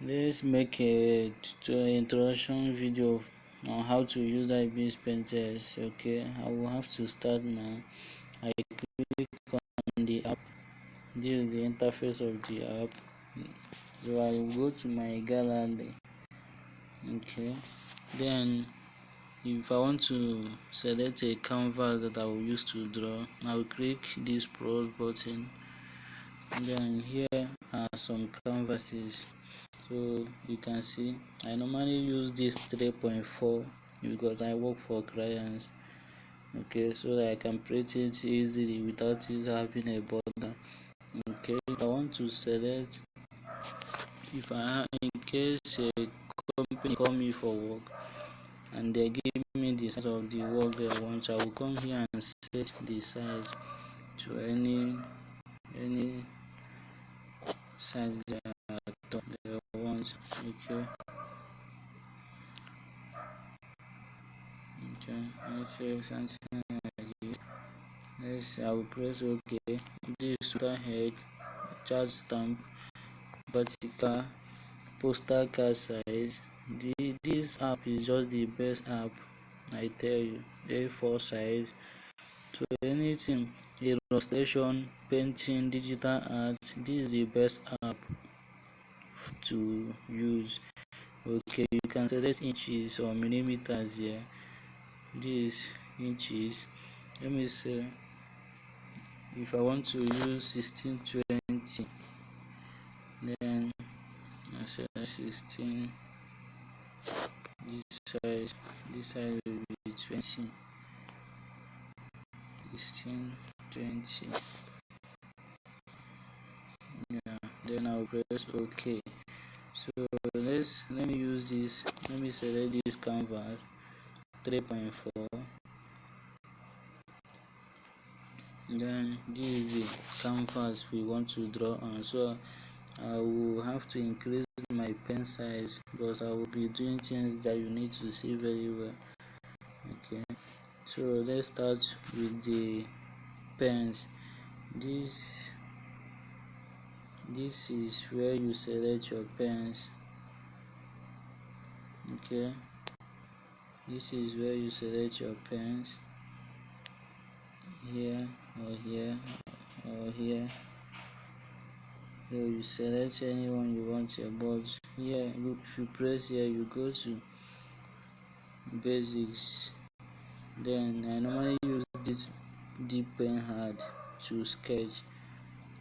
Let's make a introduction video on how to use Ibispainting. Okay, I will have to start now. I click on the app. This is the interface of the app. So I will go to my gallery. Okay, then if I want to select a canvas that I will use to draw, I will click this plus button. And then here are some canvases. So you can see I normally use this 3.4 because I work for clients. Okay, so that I can print it easily without it having a border. Okay, if I want to select, if I in case a company call me for work and they give me the size of the work they want, I will come here and set the size to any size they want. Okay, let's say something like this. Yes, I will press OK. This head, chart stamp, vertical, postal card size. This app is just the best app, I tell you. A4 size. So anything, illustration, painting, digital art, this is the best app to use. Okay, you can select inches or millimeters here. This inches. Let me say if I want to use 1620, then I say 16. This size will be 20. 16, 20. Yeah, then I'll press OK. So let me use this. Let me select this canvas 3.4. Then this is the canvas we want to draw on. So I will have to increase my pen size because I will be doing things that you need to see very well. Okay, so let's start with the pens. This is where you select your pens. Okay, this is where you select your pens, here or here or here. So you select anyone you want here, but here if you press here you go to basics. Then I normally use this deep pen hard to sketch,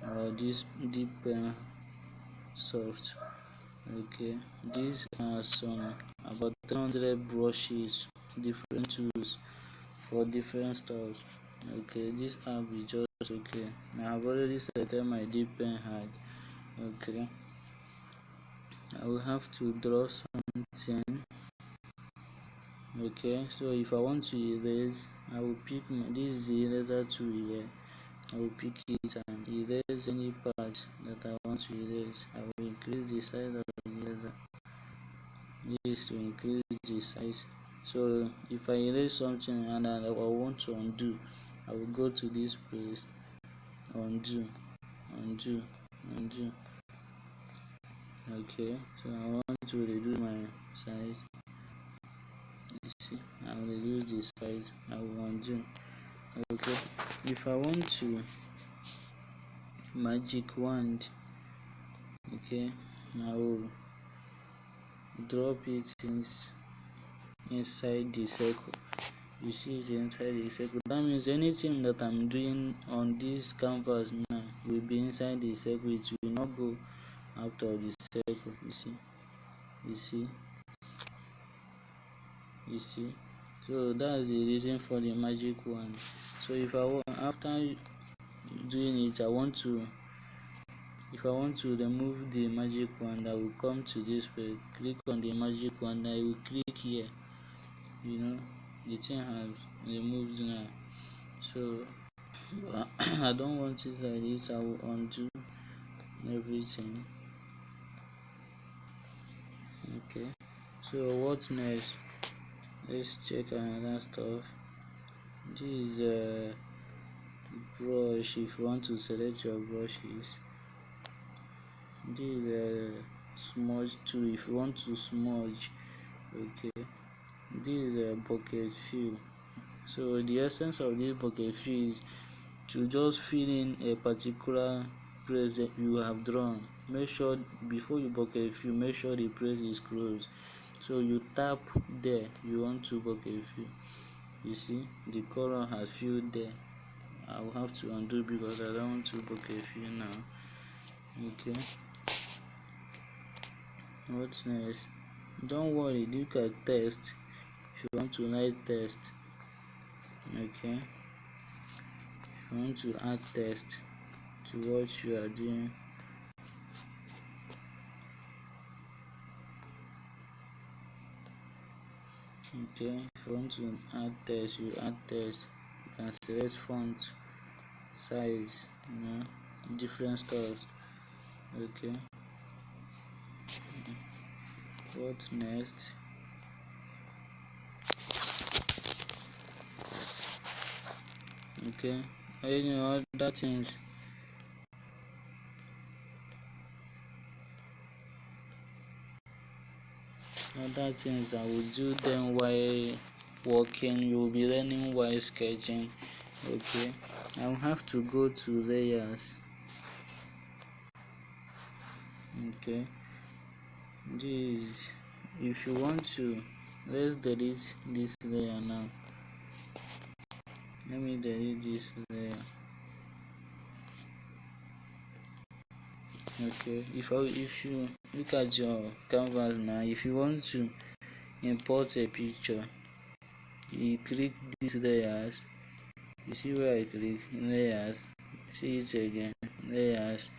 or this deep pen soft. Okay, these are some about 300 brushes, different tools for different styles. Okay, this app is just okay. I have already selected my deep pen hard. Okay, I will have to draw something. Okay, so if I want to erase, I will pick this is the eraser tool here. I will pick it and erase any part that I want to erase. I will increase the size of the eraser. This to increase the size. So if I erase something and I want to undo, I will go to this place, undo. Okay, so I want to reduce my size. You see, I will reduce the size. I will undo. Okay, if I want to magic wand, okay, I will drop it inside the circle. You see it's inside the circle. That means anything that I'm doing on this canvas now will be inside the circle. It will not go out of the circle. You see. So that's the reason for the magic wand. So if I want, after doing it, if I want to remove the magic wand, I will come to this page, click on the magic wand, I will click here. You know, the thing has removed now. So I don't want it like this. I will undo everything. Okay, so what next? Let's check another stuff. This is brush. If you want to select your brushes, this is smudge too if you want to smudge. Okay, this is a bucket fill. So the essence of this bucket fill is to just fill in a particular place that you have drawn. Make sure before you bucket fill, make sure the place is closed. So you tap there you want to bucket fill. You see the color has filled there. I will have to undo because I don't want to bucket fill now. Okay, what's next? Don't worry, look at text if you want to write text. Okay, if you want to add text to what you are doing. Okay, if you want to add text, you add text. You can select font size, different stuff. Okay, what next? Okay, any other things? Other things I will do them while working. You will be learning while sketching. Okay, I will have to go to layers. Okay, this, if you want to, let's delete this layer now. Let me delete this layer. Okay, if you look at your canvas now, if you want to import a picture, you click these layers. You see where I click layers, see it again, layers,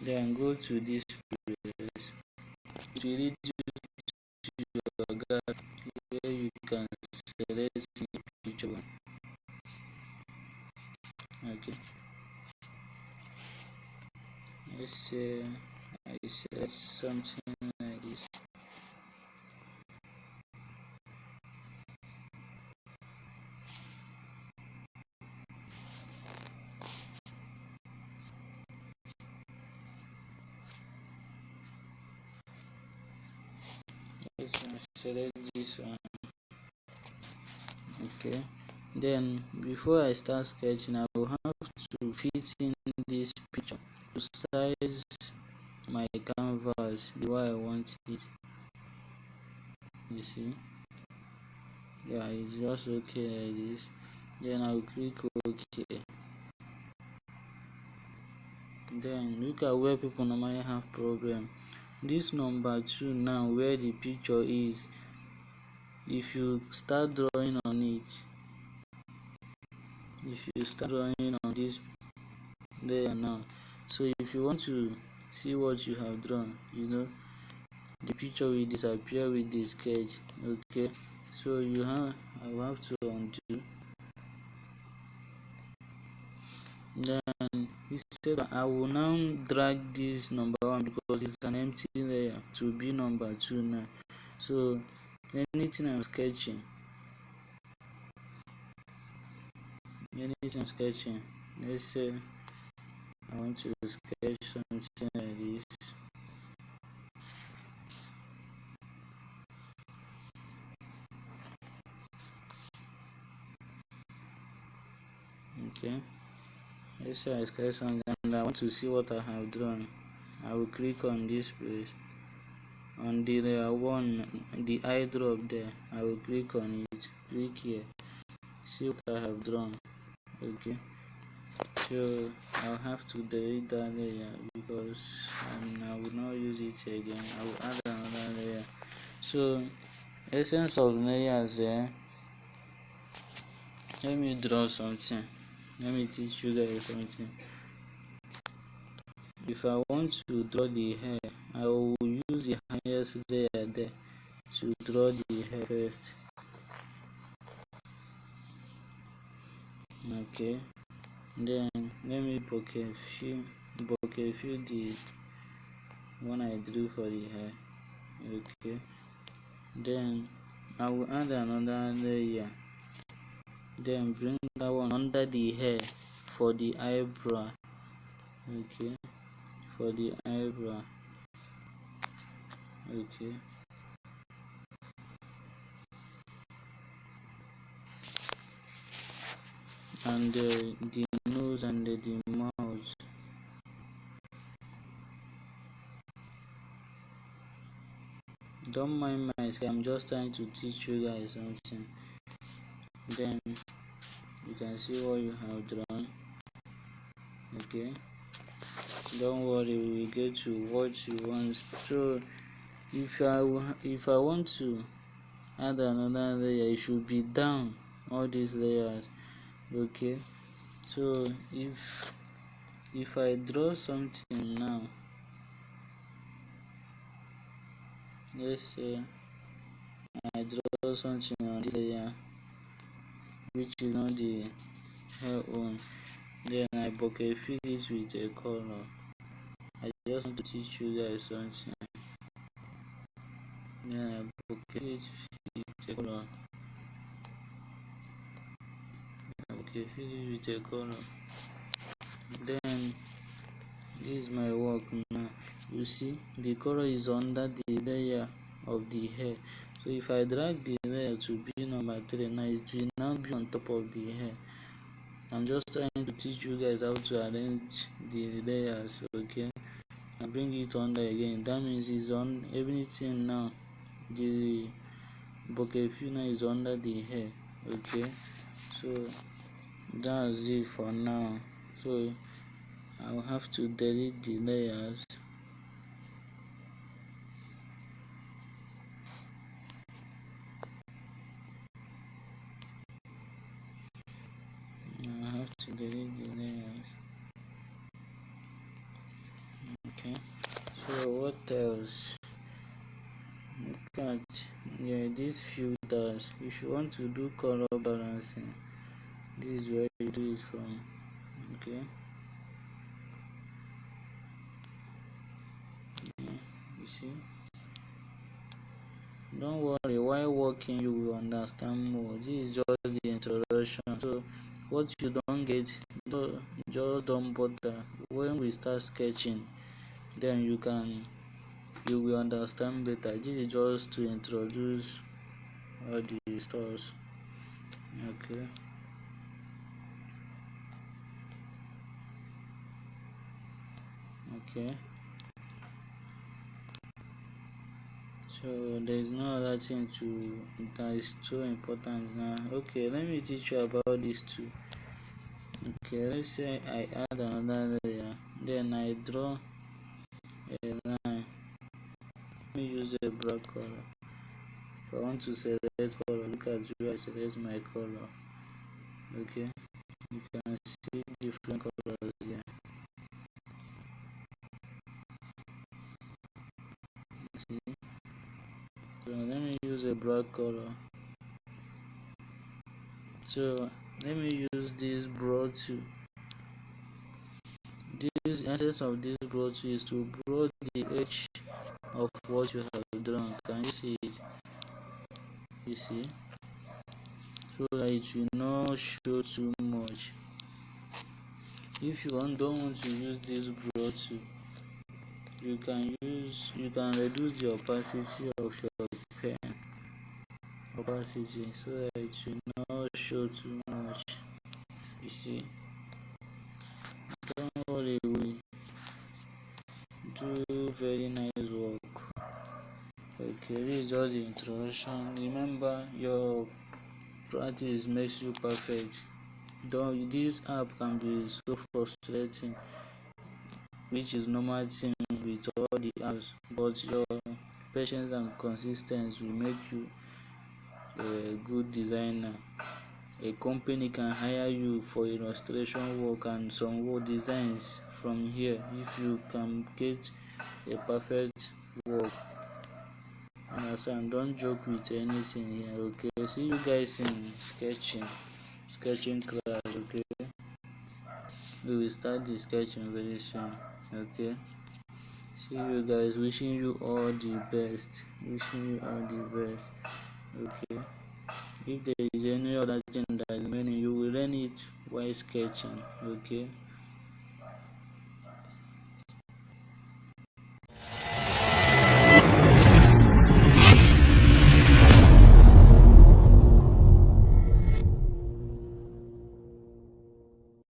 then go to this place. It will lead you to your gallery where you can select the picture. Okay, let's say I select something like this. Let's select this one. Okay, then before I start sketching, I will have to fit in this picture to size my canvas the way I want it. You see, yeah, it's just okay like this. Then I'll click OK. Then look at where people normally have problem. This number 2 now, where the picture is, if you start drawing on it, if you start drawing on this layer now, so if you want to see what you have drawn, the picture will disappear with the sketch. Okay, so I will have to undo. Then instead I will now drag this number 1 because it's an empty layer to be number 2 now. So anything I'm sketching, let's say I want to sketch something like this. Okay, let's say I sketch something and I want to see what I have drawn. I will click on this place, on the layer 1, the eye drop there. I will click on it, click here, see what I have drawn. Okay, so I'll have to delete that layer because I will not use it again. I will add another layer. So essence of layers there. Let me draw something. Let me teach you guys something. If I want to draw the hair, I will use the highest layer there to draw the hair first. Okay, then let me bucket fill the one I drew for the hair. Okay, then I will add another layer, then bring that one under the hair for the eyebrow. Okay, for the eyebrow. Okay, and the nose and the mouth. Don't mind my skin, I'm just trying to teach you guys something. Then you can see what you have drawn. Okay, don't worry, we will get to what you want. So if I want to add another layer, it should be down all these layers. Okay, so if I draw something now, let's say I draw something on this layer which is not the hair on, then I bucket fill it with a color. I just want to teach you guys something. Then I bucket it with a color. I bucket fill it with a color. Then this is my work now. You see the color is under the layer of the hair. So if I drag the layer to be number 3, now it will now be on top of the hair. I'm just trying to teach you guys how to arrange the layers. Okay, I bring it under again. That means it's on everything now. The bokeh now is under the hair. Okay, so that's it for now. So I'll have to delete the layers. I have to delete the layers. Okay, so what else? Look at these filters. If you want to do color balancing, this is where you do it from. Okay, you see, don't worry, while working you will understand more. This is just the introduction. So what you don't get, just don't bother. When we start sketching, then you will understand better. This is just to introduce all the stores. Okay, okay, so there's no other thing that is so important now. Okay, let me teach you about these two. Okay, let's say I add another layer, then I draw a line. Let me use a black color. If I want to select color, look at where I select my color. Okay, you can see different colors here. See, so let me use a black color. So let me use this broad tool. This essence of this broad tool is to broad the edge of what you have drawn. Can you see it? You see, so that it will not show too much. If you don't want to use this broad tool, you can reduce the opacity of your pen opacity so that it will not show too much. You see, don't worry, we do very nice work. Okay, this is just the introduction. Remember, your practice makes you perfect. This app can be so frustrating, which is normal thing with all the apps, but your patience and consistency will make you a good designer. A company can hire you for illustration work and some work designs from here if you can get a perfect work. Understand? Don't joke with anything here. Okay, see you guys in sketching class. Okay, we will start the sketching very soon. Okay, see you guys. Wishing you all the best. Wishing you all the best. Okay, if there is any other thing that is remaining, you will learn it while sketching. Okay.